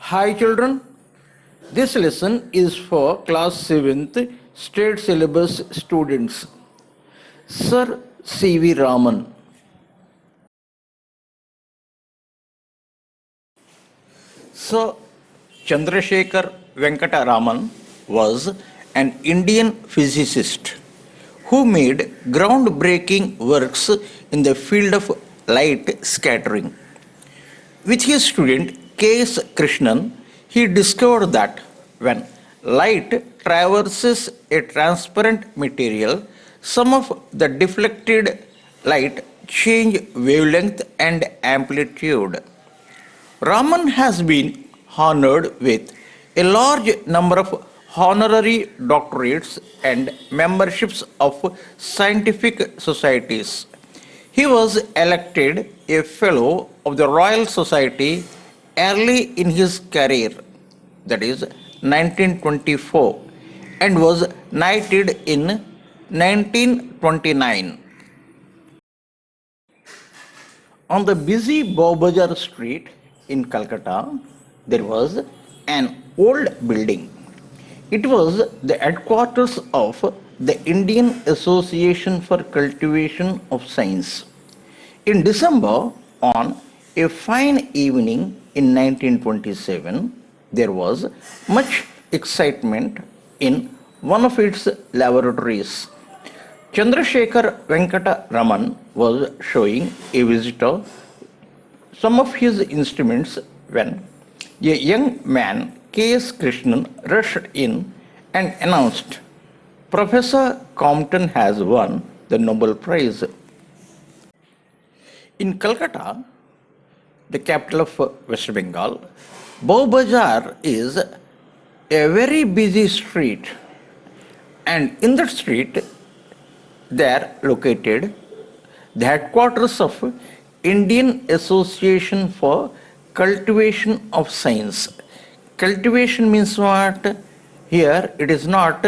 Hi children, this lesson is for class 7th state syllabus students. Sir C.V. Raman. Sir Chandrasekhar Venkata Raman was an Indian physicist who made groundbreaking works in the field of light scattering. With his student K.S. Krishnan, he discovered that when light traverses a transparent material, some of the deflected light change wavelength and amplitude. Raman has been honored with a large number of honorary doctorates and memberships of scientific societies. He was elected a Fellow of the Royal Society early in his career, that is 1924, and was knighted in 1929. On the busy Bowbazar street in Calcutta, there was an old building. It was the headquarters of the Indian Association for Cultivation of Science. In December, on a fine evening in 1927, there was much excitement in one of its laboratories. Chandrasekhar Venkata Raman was showing a visitor some of his instruments when a young man, K.S. Krishnan, rushed in and announced, Professor Compton has won the Nobel Prize. In Calcutta, the capital of West Bengal, Bowbazar is a very busy street, and in that street there located the headquarters of Indian Association for Cultivation of Science. Cultivation means what? Here it is not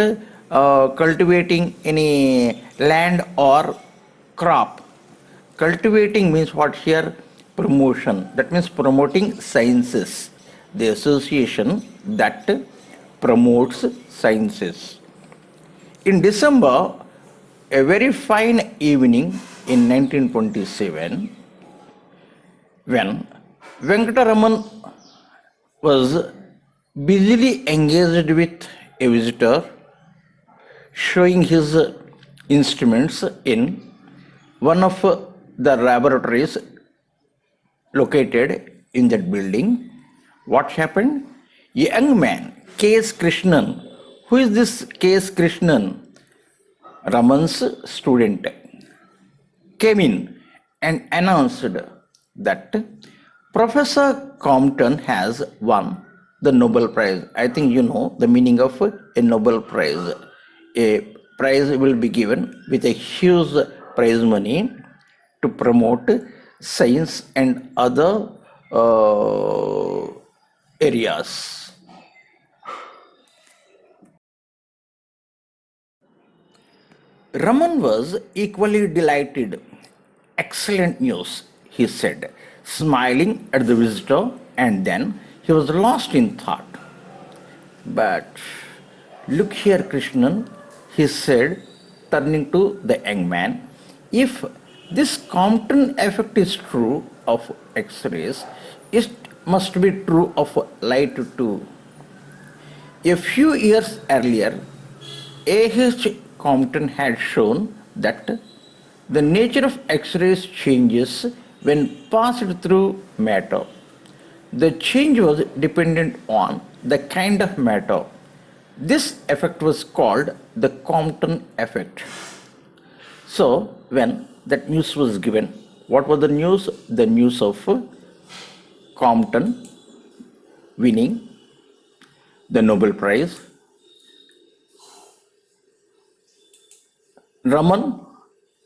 cultivating any land or crop. Cultivating means what here? Promotion. That means promoting sciences. The association that promotes sciences. In December, a very fine evening in 1927, when Venkataraman was busily engaged with a visitor showing his instruments in one of the laboratories located in that building, what happened? A young man, K.S. Krishnan. Who is this K.S. Krishnan? Raman's student, came in and announced that Professor Compton has won the Nobel Prize. I think you know the meaning of a Nobel Prize. A prize will be given with a huge prize money to promote science and other areas. Raman was equally delighted. Excellent news, he said, smiling at the visitor, and then he was lost in thought. But look here, Krishnan, he said, turning to the young man, if this Compton effect is true of X-rays, it must be true of light too. A few years earlier, A.H. Compton had shown that the nature of X-rays changes when passed through matter. The change was dependent on the kind of matter. This effect was called the Compton effect. So, when that news was given, what was the news? The news of Compton winning the Nobel Prize. Raman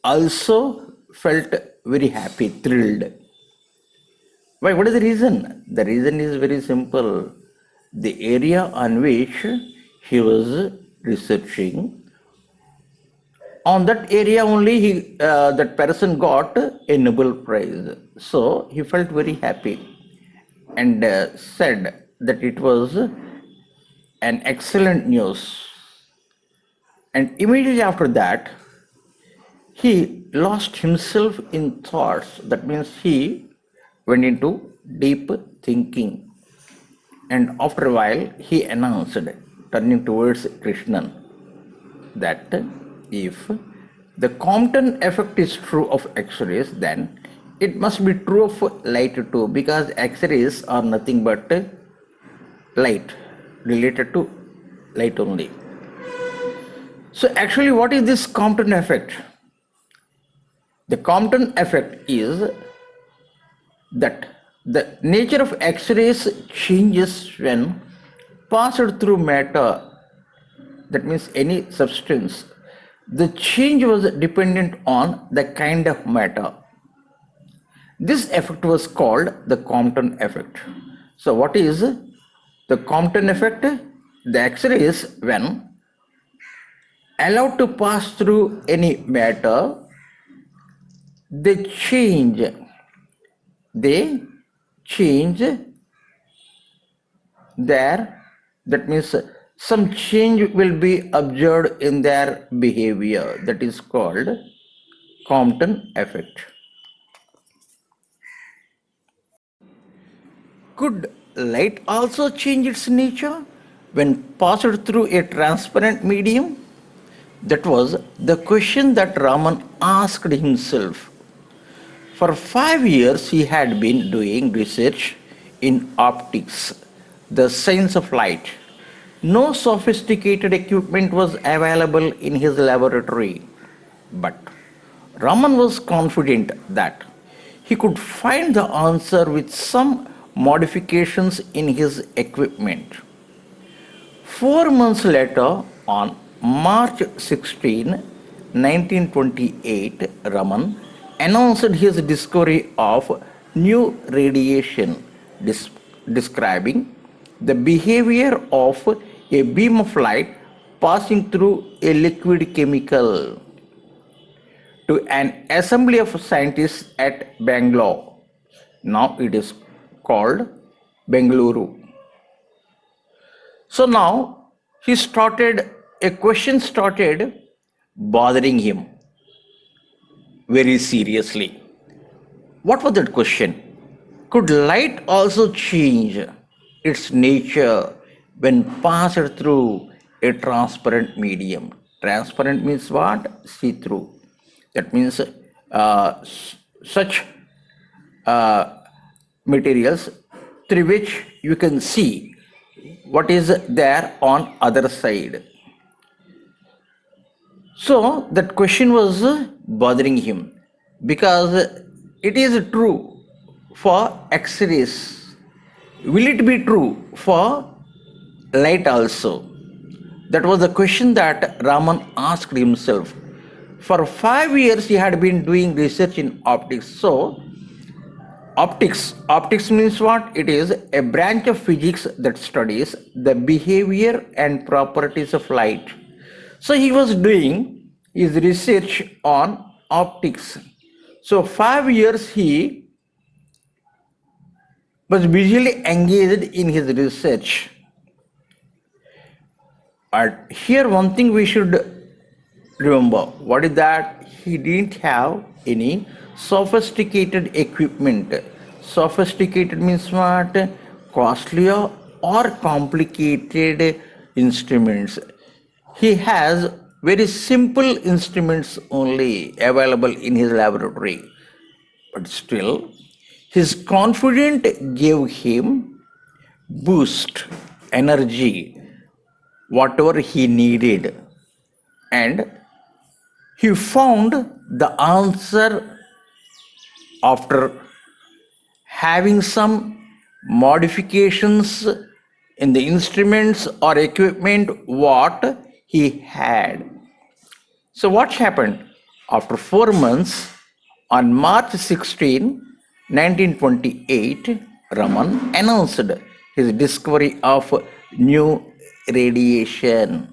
also felt very happy, thrilled. Why? What is the reason? The reason is very simple. The area on which he was researching, on that area only that person got a Nobel Prize. So he felt very happy and said that it was an excellent news. And immediately after that, he lost himself in thoughts. That means he went into deep thinking. And after a while, he announced, turning towards Krishnan, that if the Compton effect is true of X-rays, then it must be true of light too, because X-rays are nothing but light, related to light only. So actually, what is this Compton effect? The Compton effect is that the nature of X-rays changes when passed through matter, that means any substance. The change was dependent on the kind of matter. This effect was called the Compton effect. So what is the Compton effect? The X-rays, when allowed to pass through any matter, they change their, that means some change will be observed in their behavior. That is called Compton effect. Could light also change its nature when passed through a transparent medium? That was the question that Raman asked himself. For 5 years, he had been doing research in optics, the science of light. No sophisticated equipment was available in his laboratory, but Raman was confident that he could find the answer with some modifications in his equipment. 4 months later, on March 16, 1928, Raman announced his discovery of new radiation, describing the behavior of a beam of light passing through a liquid chemical to an assembly of scientists at Bangalore. Now it is called Bengaluru. So now a question started bothering him very seriously. What was that question? Could light also change its nature when passed through a transparent medium? Transparent means what? See-through. That means such materials through which you can see what is there on other side. So that question was bothering him, because it is true for X-rays. Will it be true for light also? That was the question that Raman asked himself. For 5 years, he had been doing research in optics. So, optics means what? It is a branch of physics that studies the behavior and properties of light. So he was doing his research on optics. So 5 years he was busily engaged in his research. But here one thing we should remember, what is that? He didn't have any sophisticated equipment. Sophisticated means what? Costlier or complicated instruments. He has very simple instruments only available in his laboratory. But still, his confidence gave him boost, energy, whatever he needed. And he found the answer after having some modifications in the instruments or equipment what he had. So what happened? After 4 months, on March 16, 1928, Raman announced his discovery of new radiation.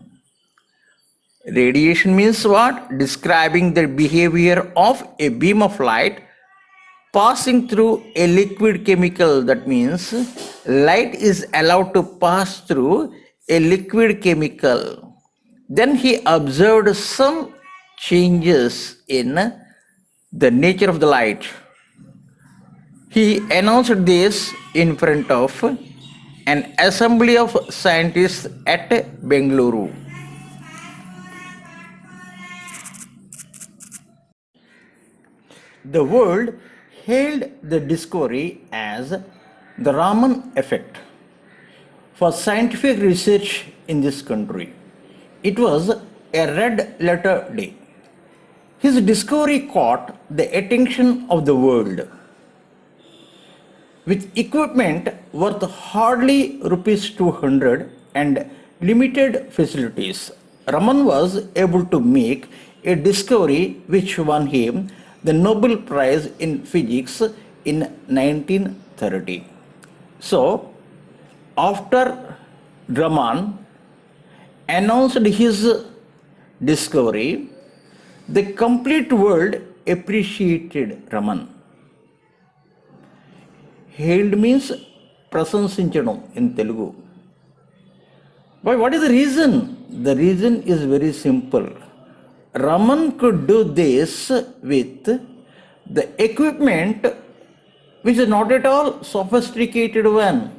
Radiation means what? Describing the behavior of a beam of light passing through a liquid chemical. That means light is allowed to pass through a liquid chemical. Then he observed some changes in the nature of the light. He announced this in front of an assembly of scientists at Bengaluru. The world hailed the discovery as the Raman effect for scientific research in this country. It was a red letter day. His discovery caught the attention of the world. With equipment worth hardly rupees 200 and limited facilities, Raman was able to make a discovery which won him the Nobel Prize in Physics in 1930. So, after Raman announced his discovery, the complete world appreciated Raman. Hailed means prasansinchadam in Telugu. But what is the reason? The reason is very simple. Raman could do this with the equipment which is not at all sophisticated one.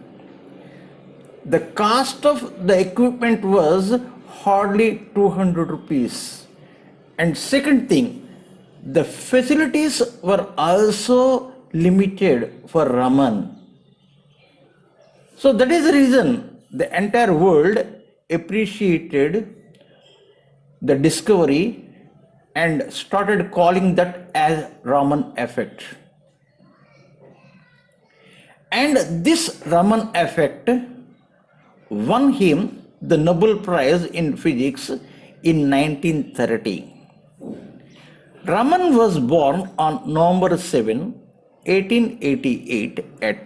The cost of the equipment was hardly 200 rupees. And second thing, the facilities were also limited for Raman. So that is the reason the entire world appreciated the discovery and started calling that as Raman effect. And this Raman effect won him the Nobel Prize in Physics in 1930. Raman was born on November 7, 1888 at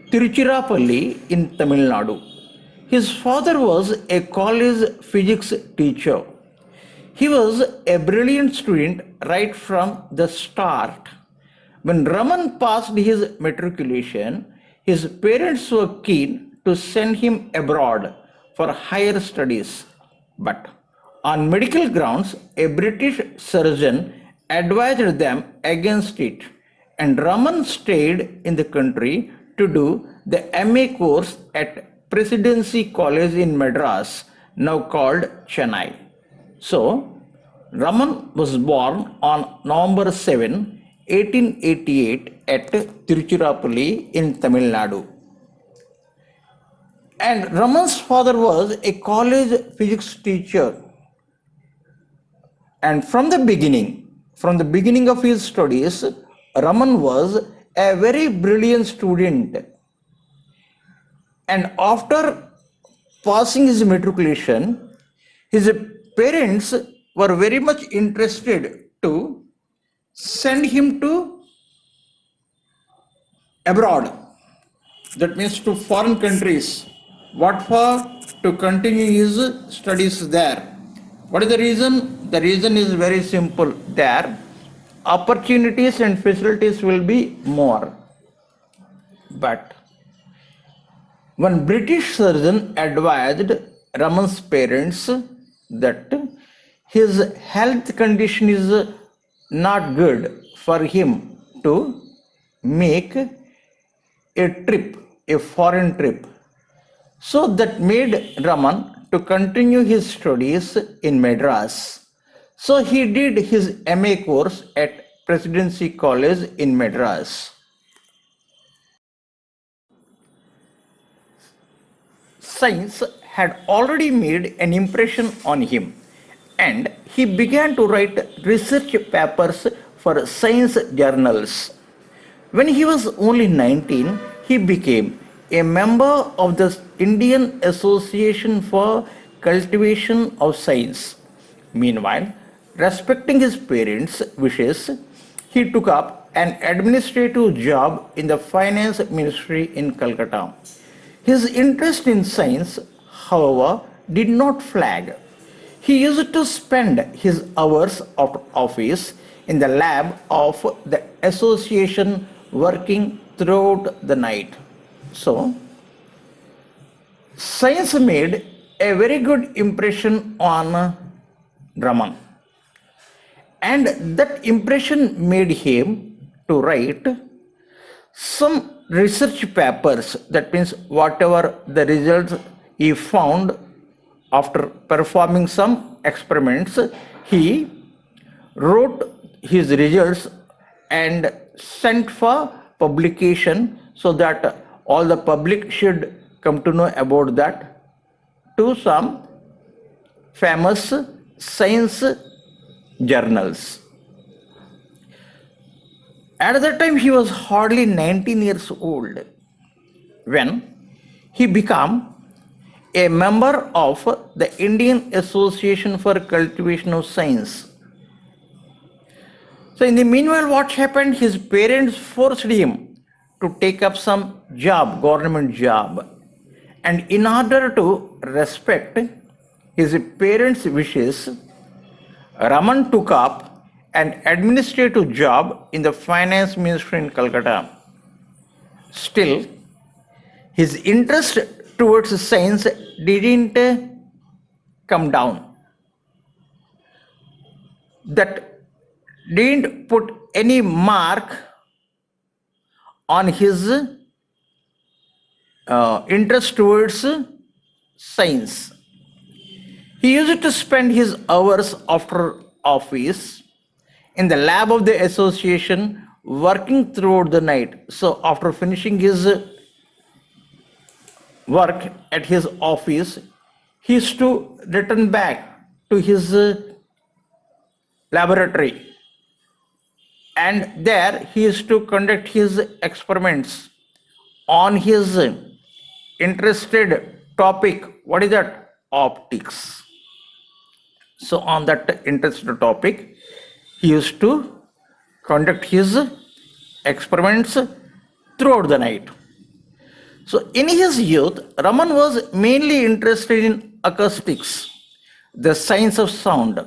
Tiruchirappalli in Tamil Nadu. His father was a college physics teacher. He was a brilliant student right from the start. When Raman passed his matriculation, his parents were keen to send him abroad for higher studies. But on medical grounds, a British surgeon advised them against it, and Raman stayed in the country to do the MA course at Presidency College in Madras, now called Chennai. So, Raman was born on November 7, 1888 at Tiruchirappalli in Tamil Nadu. And Raman's father was a college physics teacher. And from the beginning of his studies, Raman was a very brilliant student. And after passing his matriculation, his parents were very much interested to send him to abroad. That means to foreign countries. What for? To continue his studies there. What is the reason? The reason is very simple. There, opportunities and facilities will be more. But one British surgeon advised Raman's parents that his health condition is not good for him to make a trip, a foreign trip. So that made Raman to continue his studies in Madras. So he did his MA course at Presidency College in Madras. Science had already made an impression on him, and he began to write research papers for science journals. When he was only 19, he became a member of the Indian Association for Cultivation of Science. Meanwhile, respecting his parents' wishes, he took up an administrative job in the finance ministry in Calcutta. His interest in science, however, did not flag. He used to spend his hours of office in the lab of the association working throughout the night. So, science made a very good impression on Raman, and that impression made him to write some research papers. That means whatever the results he found after performing some experiments, he wrote his results and sent for publication so that all the public should come to know about that to some famous science journals. At that time, he was hardly 19 years old when he became a member of the Indian Association for Cultivation of Science. So in the meanwhile, what happened? His parents forced him to take up some job, government job. And in order to respect his parents' wishes, Raman took up an administrative job in the finance ministry in Calcutta. Still, his interest towards science didn't come down. That didn't put any mark on his interest towards science. He used to spend his hours after office in the lab of the association working throughout the night. So after finishing his work at his office, he used to return back to his laboratory, and there he used to conduct his experiments on his interested topic. What is that? Optics. So on that interested topic, he used to conduct his experiments throughout the night. So in his youth, Raman was mainly interested in acoustics, the science of sound.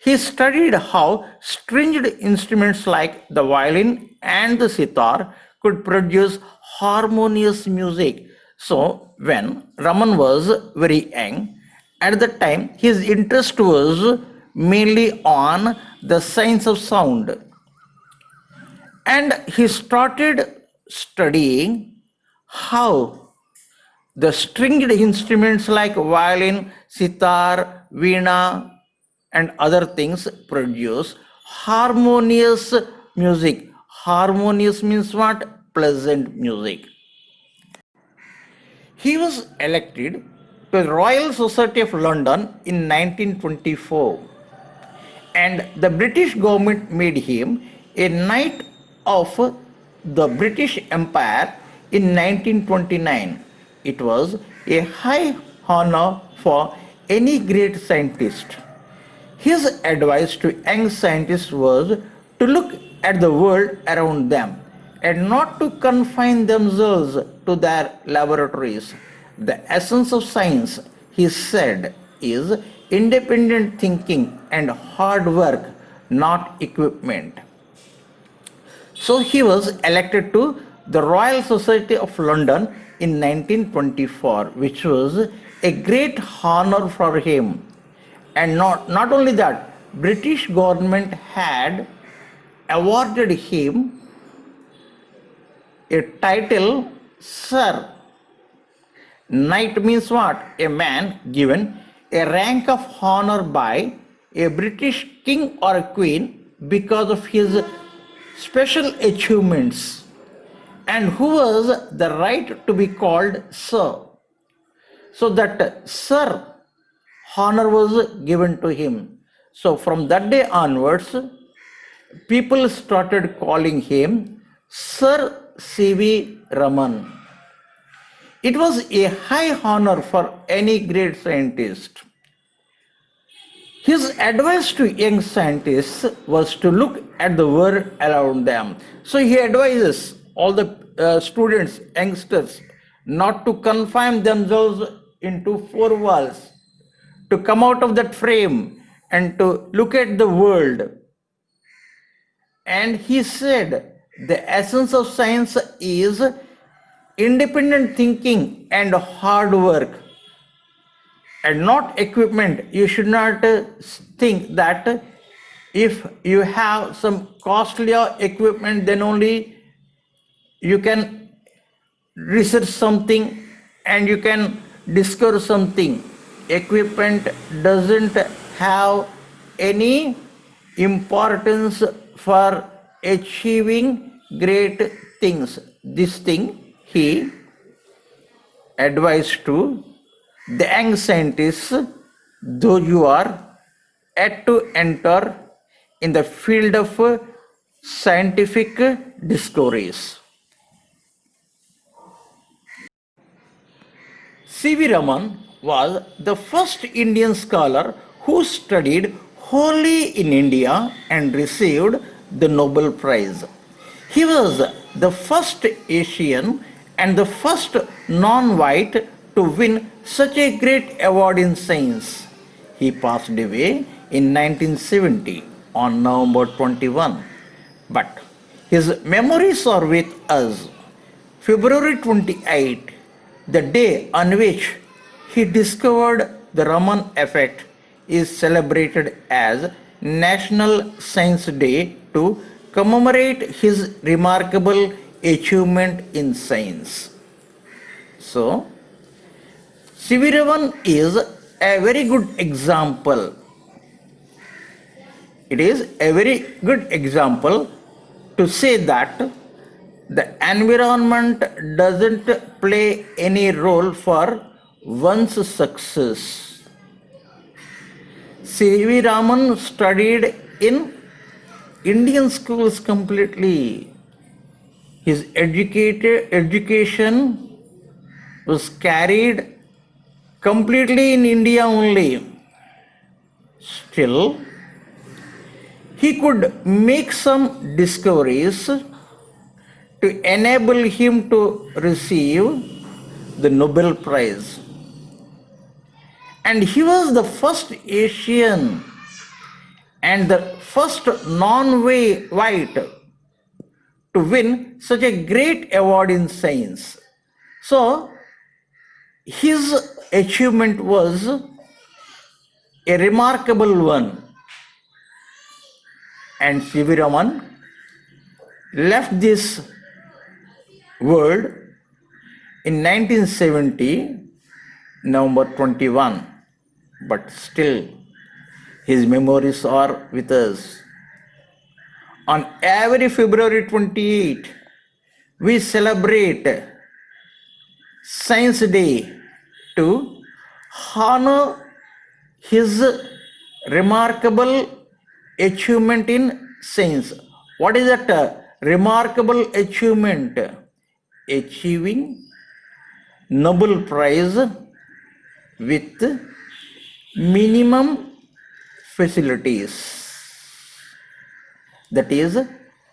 He studied how stringed instruments like the violin and the sitar could produce harmonious music. So when Raman was very young, at the time his interest was mainly on the science of sound. And he started studying how the stringed instruments like violin, sitar, veena, and other things produce harmonious music. Harmonious means what? Pleasant music. He was elected to the Royal Society of London in 1924, and the British government made him a Knight of the British Empire in 1929. It was a high honor for any great scientist. His advice to young scientists was to look at the world around them and not to confine themselves to their laboratories. The essence of science, he said, is independent thinking and hard work, not equipment. So he was elected to the Royal Society of London in 1924, which was a great honor for him. And not only that, British government had awarded him a title Sir. Knight means what? A man given a rank of honor by a British king or queen because of his special achievements, and who was the right to be called Sir. So that Sir honor was given to him. So from that day onwards, people started calling him Sir C.V. Raman. It was a high honor for any great scientist. His advice to young scientists was to look at the world around them. So he advises all the students, youngsters, not to confine themselves into four walls, to come out of that frame and to look at the world And he said the essence of science is independent thinking and hard work and not equipment. You should not think that if you have some costlier equipment, then only you can research something and you can discover something. Equipment doesn't have any importance for achieving great things. This thing he advised to the young scientists, those who are yet to enter in the field of scientific discoveries. C.V. Raman was the first Indian scholar who studied wholly in India and received the Nobel Prize. He was the first Asian and the first non-white to win such a great award in science. He passed away in 1970 on November 21, but his memories are with us. February 28, the day on which he discovered the Raman effect, is celebrated as National Science Day to commemorate his remarkable achievement in science. So, C.V. Raman is a very good example. It is a very good example to say that the environment doesn't play any role for one's success. C.V. Raman studied in Indian schools completely. His education was carried completely in India only. Still, he could make some discoveries to enable him to receive the Nobel Prize. And he was the first Asian and the first non-white to win such a great award in science. So, his achievement was a remarkable one. And C.V. Raman left this world in 1970, November 21, but still his memories are with us. On every February 28, we celebrate Science Day to honor his remarkable achievement in science. What is that remarkable achievement? Achieving Nobel Prize with minimum facilities. That is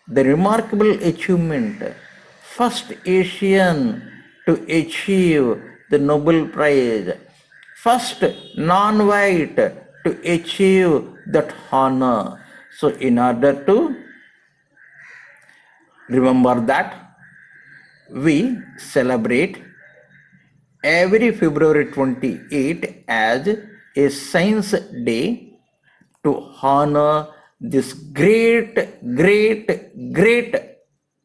the remarkable achievement. First Asian to achieve the Nobel Prize. First non-white to achieve that honor. So in order to remember that, we celebrate every February 28 as a Science Day to honor this great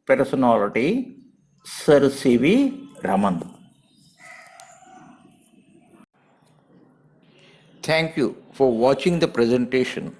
personality, Sir C.V. Raman. Thank you for watching the presentation.